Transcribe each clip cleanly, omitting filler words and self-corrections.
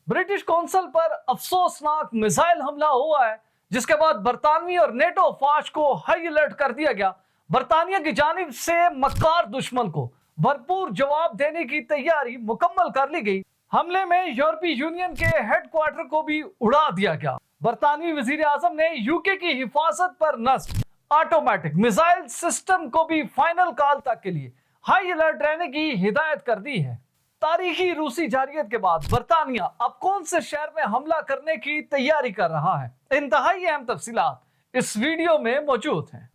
British council पर अफसोसनाक missile हमला हुआ है, जिसके बाद बरतानवी और नेटो फौज को हाई अलर्ट कर दिया गया। बरतानिया की जानिब से मक्कार दुश्मन को भरपूर जवाब देने की तैयारी मुकम्मल कर ली गई। हमले में यूरोपीय यूनियन के हेडक्वार्टर को भी उड़ा दिया गया। बरतानवी वजीर आजम ने यूके की हिफाजत पर नस्ब ऑटोमेटिक मिसाइल सिस्टम को भी फाइनल कॉल तक के लिए हाई अलर्ट रहने की हिदायत कर दी है। तारीखी रूसी जारियत के बाद बरतानिया अब कौन से शहर में हमला करने की तैयारी कर रहा है, इंतहाई अहम तफसीलात इस वीडियो में मौजूद हैं।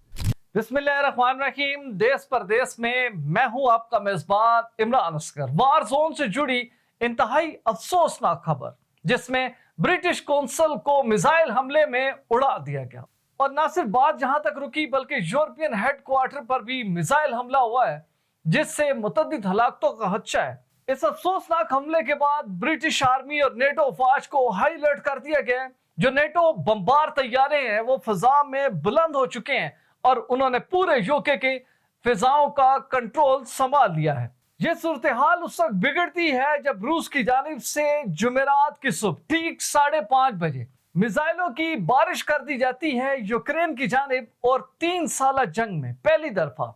बिस्मिल्लाहिर्रहमानिर्रहीम। देश परदेश में मैं हूं आपका मेजबान इमरान असगर। वार जोन से जुड़ी इंतहाई अफसोसनाक खबर, जिसमें ब्रिटिश कौंसल को मिसाइल हमले में उड़ा दिया गया। और न सिर्फ बात जहां तक रुकी, बल्कि यूरोपियन हेडक्वार्टर पर भी मिसाइल हमला हुआ है, जिससे मुतअद्दिद हलाकतों का खदशा है। इस अफसोसनाक हमले के बाद ब्रिटिश आर्मी और नेटो फौज को हाई अलर्ट कर दिया गया है। जो नेटो बमबार तैयारे हैं वो फिजा में बुलंद हो चुके हैं और उन्होंने पूरे यूके के फिजाओं का कंट्रोल संभाल लिया है। ये सूरत हाल उस वक्त बिगड़ती है जब रूस की जानिब से जुमेरात की सुबह ठीक 5:30 बजे मिसाइलों की बारिश कर दी जाती है यूक्रेन की जानिब। और 3 साल जंग में पहली दफा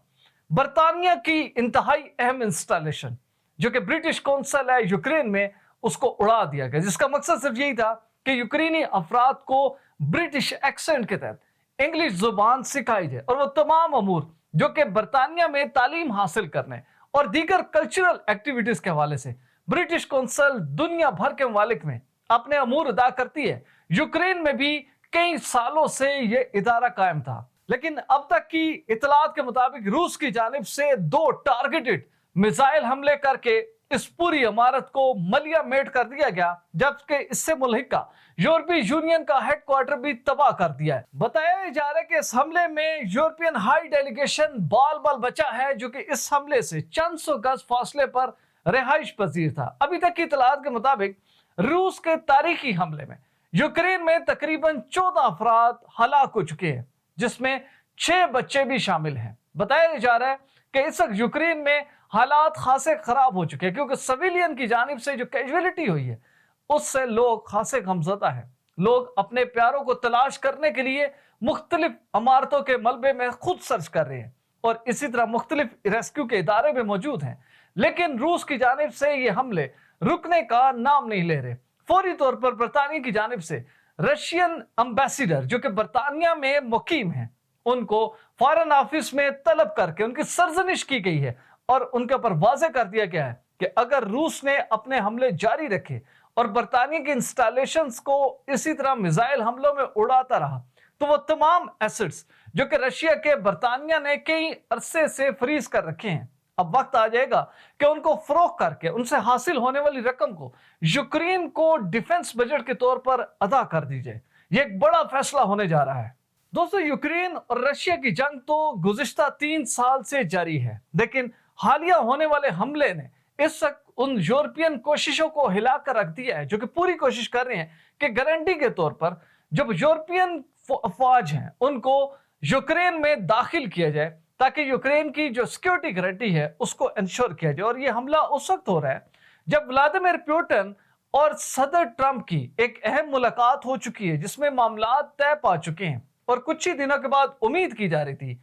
बरतानिया की इंतहाई अहम इंस्टॉलेशन, जो कि ब्रिटिश कौंसल है यूक्रेन में, उसको उड़ा दिया गया, जिसका मकसद सिर्फ यही था कि यूक्रेनी अफराद को ब्रिटिश एक्सेंट के तहत इंग्लिश जुबान सिखाई जाए और वो तमाम अमूर जो कि बरतानिया में तालीम हासिल करने और दीगर कल्चरल एक्टिविटीज के हवाले से ब्रिटिश कौंसल दुनिया भर के ममालिक में अपने अमूर अदा करती है। यूक्रेन में भी कई सालों से ये इदारा कायम था, लेकिन अब तक की इतलात के मुताबिक रूस की जानिब से 2 टारगेटेड मिसाइल हमले करके इस पूरी इमारत को मलिया मेट कर दिया गया, जबकि इससे मुल्हिका यूरोपीय यूनियन का हेडक्वार्टर भी तबाह कर दिया है। बताया जा रहा है कि इस हमले में यूरोपियन हाई डेलीगेशन बाल बाल बचा है, जो कि इस हमले से चंद सौ गज फासले पर रिहाइश पजीर था। अभी तक की इतलात के मुताबिक रूस के तारीखी हमले में यूक्रेन में तकरीबन 14 अफराद हलाक हो चुके हैं, जिसमें 6 बच्चे भी शामिल हैं। बताया जा रहा है कि इस वक्त यूक्रेन में हालात खासे खराब हो चुके हैं, क्योंकि सिविलियन की जानिब से जो कैजुअलिटी हुई है उससे लोग खासे गमज़दा है। लोग अपने प्यारों को तलाश करने के लिए मुख्तलिफ इमारतों के मलबे में खुद सर्च कर रहे हैं और इसी तरह मुख्तलिफ रेस्क्यू के इदारे में मौजूद हैं, लेकिन रूस की जानिब से ये हमले रुकने का नाम नहीं ले रहे। फौरी तौर पर बरतानिया की जानिब से रशियन एम्बेसडर, जो कि बरतानिया में मुकीम है, उनको फॉरेन ऑफिस में तलब करके उनकी सरजनिश की गई है और उनके ऊपर वाज़ेह कर दिया गया है कि अगर रूस ने अपने हमले जारी रखे और बरतानिया के इंस्टॉलेशंस को इसी तरह मिसाइल हमलों में उड़ाता रहा, तो वो तमाम एसेट्स जो कि रशिया के बरतानिया ने कई अरसे से फ्रीज कर रखे हैं, अब वक्त आ जाएगा कि उनको फरोख्त करके उनसे हासिल होने वाली रकम को यूक्रेन को डिफेंस बजट के तौर पर अदा कर दी जाए। ये एक बड़ा फैसला होने जा रहा है। दोस्तों, यूक्रेन और रशिया की जंग तो गुज़िश्ता 3 साल से जारी है, लेकिन हालिया होने वाले हमले ने इस वक्त उन यूरोपियन कोशिशों को हिलाकर रख दिया है, जो कि पूरी कोशिश कर रहे हैं कि गारंटी के तौर पर जब यूरोपियन फौज हैं उनको यूक्रेन में दाखिल किया जाए, ताकि यूक्रेन की जो सिक्योरिटी गारंटी है उसको इंश्योर किया जाए। और ये हमला उस वक्त हो रहा है जब व्लादिमीर पुतिन और सदर ट्रंप की एक अहम मुलाकात हो चुकी है, जिसमें मामला तय पा चुके हैं और कुछ ही दिनों के बाद उम्मीद की जा रही थी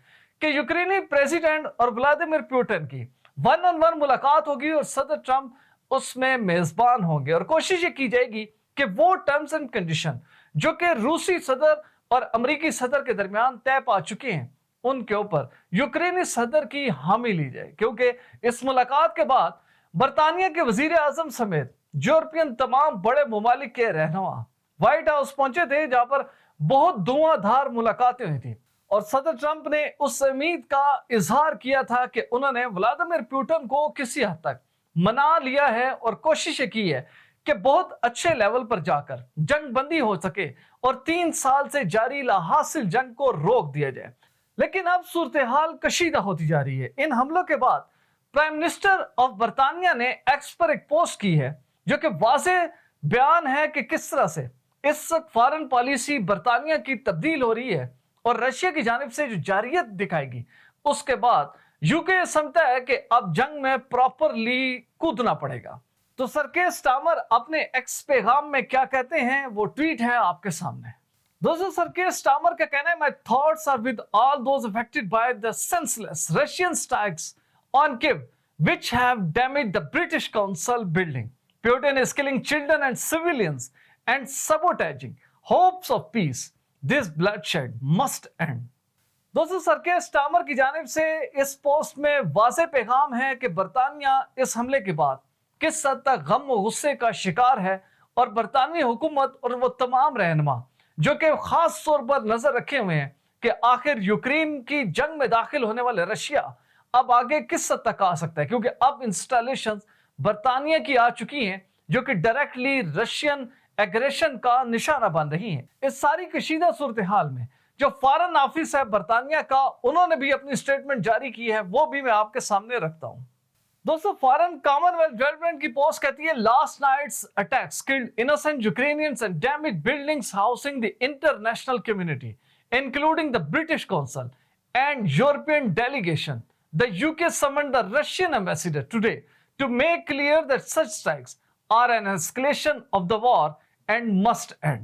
कि यूक्रेनी प्रेसिडेंट और व्लादिमीर पुतिन की 1-on-1 मुलाकात होगी और सदर ट्रंप उसमें मेजबान होंगे और कोशिश ये की जाएगी कि वो टर्म्स एंड कंडीशन जो कि रूसी सदर और अमेरिकी सदर के दरमियान तय पा चुके हैं, उनके ऊपर यूक्रेनी सदर की हामी ली जाए। क्योंकि इस मुलाकात के बाद बरतानिया के वजीर आजम समेत यूरोपियन तमाम बड़े ममालिक के रहनुमा व्हाइट हाउस पहुंचे थे, जहां पर बहुत धुआंधार मुलाकातें हुई थी और सदर ट्रंप ने उस उम्मीद का इजहार किया था कि उन्होंने व्लादिमीर पुतिन को किसी हद तक मना लिया है और कोशिश की है कि बहुत अच्छे लेवल पर जाकर जंग बंदी हो सके और 3 साल से जारी लाहासिल जंग को रोक दिया जाए। लेकिन अब सूरत हाल कशीदा होती जा रही है। इन हमलों के बाद प्राइम मिनिस्टर ऑफ बरतानिया ने एक्स पर एक पोस्ट की है, जो कि वाज़ेह बयान है कि किस तरह से इस वक्त फॉरेन पॉलिसी बरतानिया की तब्दील हो रही है और रशिया की जानिब से जो जारियत दिखाएगी, उसके बाद यूके समझता है कि अब जंग में प्रॉपरली कूदना पड़ेगा। तो सर के स्टामर अपने एक्स पैगाम में क्या कहते हैं, वो ट्वीट है आपके सामने। दोस्तों, सर के स्टामर का कहना है, my thoughts are with all those affected by the senseless Russian strikes on Kyiv which have damaged the British Council building. Putin is killing children and civilians and sabotaging hopes of peace. This bloodshed must end. दोस्तों, sir के Starmer की जानिब से इस post में वाज़ेह पैगाम है कि बरतानिया इस हमले के बाद किस हद तक गम और गुस्से का शिकार है, और बरतानवी हुकूमत और वो तमाम रहनुमा जो कि खास तौर पर नजर रखे हुए हैं कि आखिर यूक्रेन की जंग में दाखिल होने वाले रशिया अब आगे किस हद तक आ सकता है, क्योंकि अब इंस्टॉलेशंस बरतानिया की आ चुकी हैं जो कि डायरेक्टली रशियन एग्रेशन का निशाना बन रही हैं। इस सारी कशीदा सूरत हाल में जो फॉरेन ऑफिस है बरतानिया का, उन्होंने भी अपनी स्टेटमेंट जारी की है, वो भी मैं आपके सामने रखता हूं। दोस्तों, फॉरेन कॉमनवेल्थ डेवलपमेंट की पोस्ट कहती है, last night's attacks killed innocent Ukrainians and damaged buildings housing the international community including the British Council and European delegation. The UK summoned the Russian ambassador today to make clear that such strikes are an escalation of the war and must end.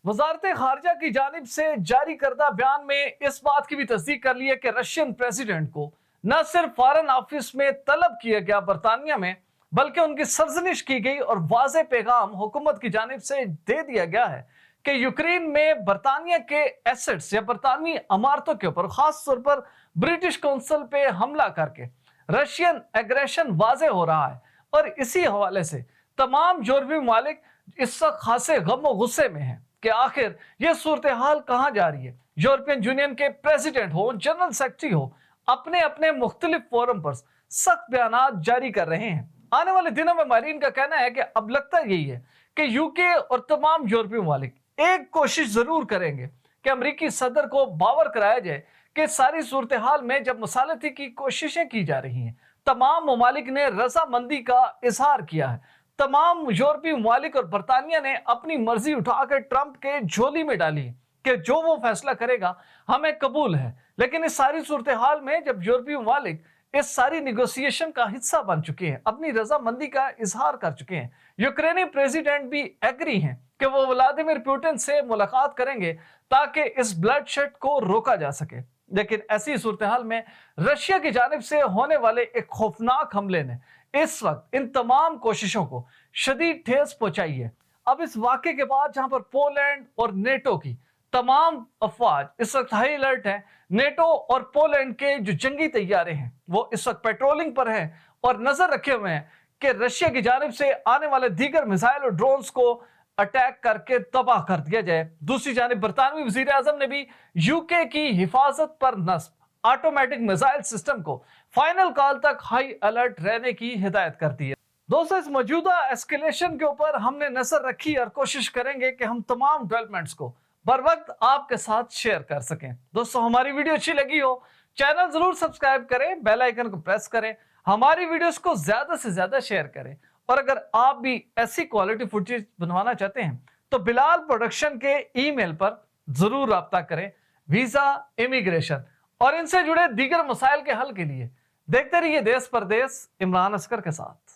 वजारत खारजा की जानिब से जारी करदा बयान में इस बात की भी तस्दीक कर ली है कि रशियन प्रेसिडेंट को न सिर्फ फॉरेन ऑफिस में तलब किया गया बरतानिया में, बल्कि उनकी सरजनिश की गई और वाज़ेह पैगाम हुकूमत की जानिब से दे दिया गया है कि यूक्रेन में बरतानिया के एसेट्स या बरतानवी इमारतों के ऊपर, खास तौर पर ब्रिटिश काउंसिल पे हमला करके रशियन एग्रेशन वाज़ेह हो रहा है। और इसी हवाले से तमाम यूरोपीय ममालिक इस वक्त खासे गम और गुस्से में हैं कि आखिर ये सूरत हाल कहाँ जा रही है। यूरोपियन यूनियन के प्रेसिडेंट हो, जनरल सेक्रेटरी हो, अपने अपने मुख्तलिफ फोरम पर सख्त बयान जारी कर रहे हैं। आने वाले दिनों में मारीन का कहना है कि अब लगता यही है कि यूके और तमाम यूरोपीय ममालिक एक कोशिश जरूर करेंगे कि अमेरिकी सदर को बावर कराया जाए कि सारी सूरत हाल में जब मसालती की कोशिशें की जा रही हैं, तमाम ममालिक ने रजामंदी का इजहार किया है। तमाम यूरोपीय ममालिक और बरतानिया ने अपनी मर्जी उठाकर ट्रंप के झोली में डाली कि जो वो फैसला करेगा हमें कबूल है। लेकिन इस सारी सूरत हाल में जब यूरोपीय ममालिक इस सारी निगोसिएशन का हिस्सा बन चुके हैं, अपनी रजामंदी का इजहार कर चुके हैं, यूक्रेनी प्रेसिडेंट भी एग्री हैं कि वो व्लादिमीर पुतिन से मुलाकात करेंगे ताकि इस ब्लडशेड को रोका जा सके। लेकिन ऐसी सूरत हाल में रशिया की जानिब से होने वाले एक खौफनाक हमले ने इस वक्त इन तमाम कोशिशों को शदीद ठेस पहुंचाई है। अब इस वाक़े के बाद जहां पर पोलैंड और नेटो की तमाम अफवाज इस वक्त हाई अलर्ट है, नेटो और पोलैंड के जो जंगी तैयारे हैं वो इस वक्त पेट्रोलिंग पर हैं और नजर रखे हुए हैं कि रशिया की जानिब से आने वाले दीगर मिसाइल और ड्रोन्स को अटैक करके तबाह कर दिया जाए। दूसरी जानिब बरतानवी वजीर आजम ने भी यूके की हिफाजत पर नस्ब ऑटोमेटिक मिसाइल सिस्टम को फाइनल कॉल तक हाई अलर्ट रहने की हिदायत कर दी है। दोस्तों, इस मौजूदा एस्केलेशन के ऊपर हमने नजर रखी और कोशिश करेंगे कि हम तमाम डेवलपमेंट्स को बर वक्त आपके साथ शेयर कर सकें। दोस्तों, हमारी वीडियो अच्छी लगी हो, चैनल जरूर सब्सक्राइब करें, बेल आइकन को प्रेस करें, हमारी वीडियोस को ज्यादा से ज्यादा शेयर करें। और अगर आप भी ऐसी क्वालिटी फुटेज बनवाना चाहते हैं तो बिलाल प्रोडक्शन के ईमेल पर जरूर राब्ता करें। वीजा, इमिग्रेशन और इनसे जुड़े दीगर मसाइल के हल के लिए देखते रहिए देश परदेश इमरान असगर के साथ।